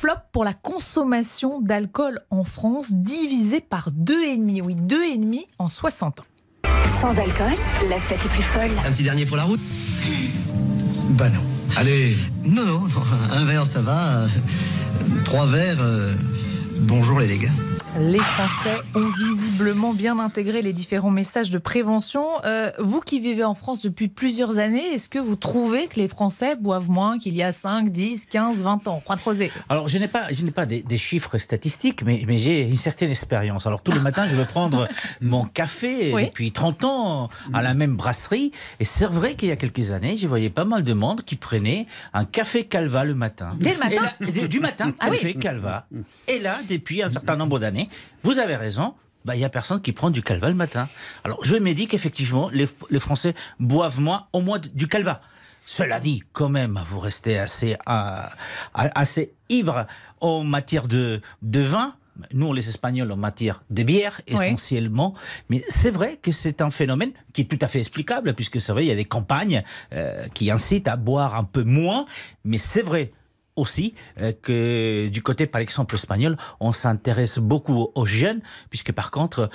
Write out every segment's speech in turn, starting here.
flop pour la consommation d'alcool en France, divisé par 2,5. Oui, 2,5 en 60 ans. Sans alcool, la fête est plus folle. Un petit dernier pour la route? Bah non. Allez. Non, un verre ça va. 3 verres, bonjour les dégâts. Les Français ont visiblement bien intégré les différents messages de prévention. Vous qui vivez en France depuis plusieurs années, est-ce que vous trouvez que les Français boivent moins qu'il y a 5, 10, 15, 20 ans? Juan José. Alors, je n'ai pas des chiffres statistiques, mais j'ai une certaine expérience. Alors, tous les matins, je vais prendre mon café depuis 30 ans à la même brasserie. Et c'est vrai qu'il y a quelques années, je voyais pas mal de monde qui prenait un café Calva le matin. Dès le matin? Du matin, café Calva. Et là, depuis un certain nombre d'années, vous avez raison, il n'y a personne qui prend du Calva le matin. Alors, je me dis qu'effectivement, les Français boivent moins, au moins du Calva. Cela dit, quand même, vous restez assez ivre en matière de vin. Nous, les Espagnols, en matière de bière, essentiellement. Mais c'est vrai que c'est un phénomène qui est tout à fait explicable, puisque c'est vrai, il y a des campagnes qui incitent à boire un peu moins. Mais c'est vrai aussi que du côté, par exemple, espagnol, on s'intéresse beaucoup aux jeunes, puisque par contre,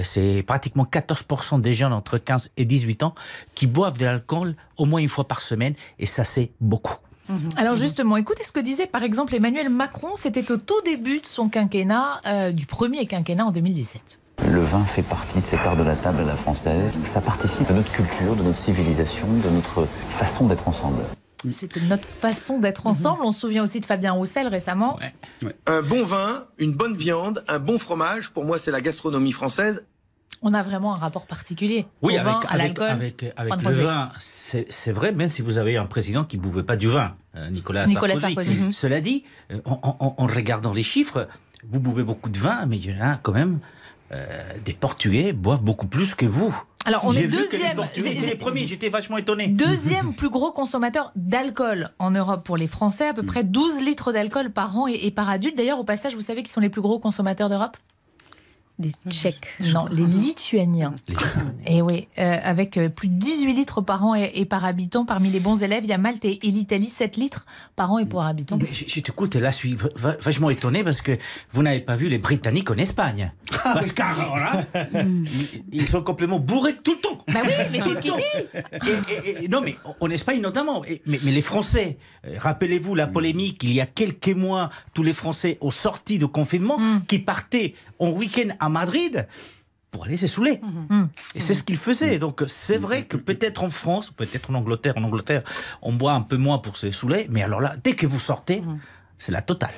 c'est pratiquement 14% des jeunes entre 15 et 18 ans qui boivent de l'alcool au moins une fois par semaine, et ça, c'est beaucoup. Alors justement, écoutez ce que disait par exemple Emmanuel Macron, c'était au tout début de son quinquennat, du premier quinquennat en 2017. Le vin fait partie de cet art de la table à la française. Ça participe de notre culture, de notre civilisation, de notre façon d'être ensemble. C'était notre façon d'être ensemble. On se souvient aussi de Fabien Roussel récemment. Un bon vin, une bonne viande, un bon fromage, pour moi c'est la gastronomie française. On a vraiment un rapport particulier au vin, à l'alcool. Avec le vin, c'est vrai, même si vous avez un président qui ne buvait pas du vin, Nicolas Sarkozy. Cela dit, en regardant les chiffres, vous buvez beaucoup de vin, mais il y en a quand même des Portugais boivent beaucoup plus que vous. Alors on est deuxième. Les premiers, j'étais vachement étonné. Deuxième plus gros consommateur d'alcool en Europe pour les Français, à peu près 12 litres d'alcool par an et par adulte. D'ailleurs, au passage, vous savez qui sont les plus gros consommateurs d'Europe ? Des Tchèques, non, les Lituaniens. Et oui, avec plus de 18 litres par an et par habitant. Parmi les bons élèves, il y a Malte et l'Italie, 7 litres par an et par habitant. Mais je t'écoute, et là, je suis vachement étonné parce que vous n'avez pas vu les Britanniques en Espagne. Parce qu'alors là, ils sont complètement bourrés tout le temps. Bah oui, mais c'est ce qu'il dit. Non, mais en Espagne notamment. Mais les Français, rappelez-vous la polémique, il y a quelques mois, tous les Français aux sorties de confinement qui partaient en week-end à Madrid pour aller se saouler. Et c'est ce qu'ils faisaient. Donc c'est vrai que peut-être en France, peut-être en Angleterre, on boit un peu moins pour se saouler, mais alors là, dès que vous sortez, c'est la totale.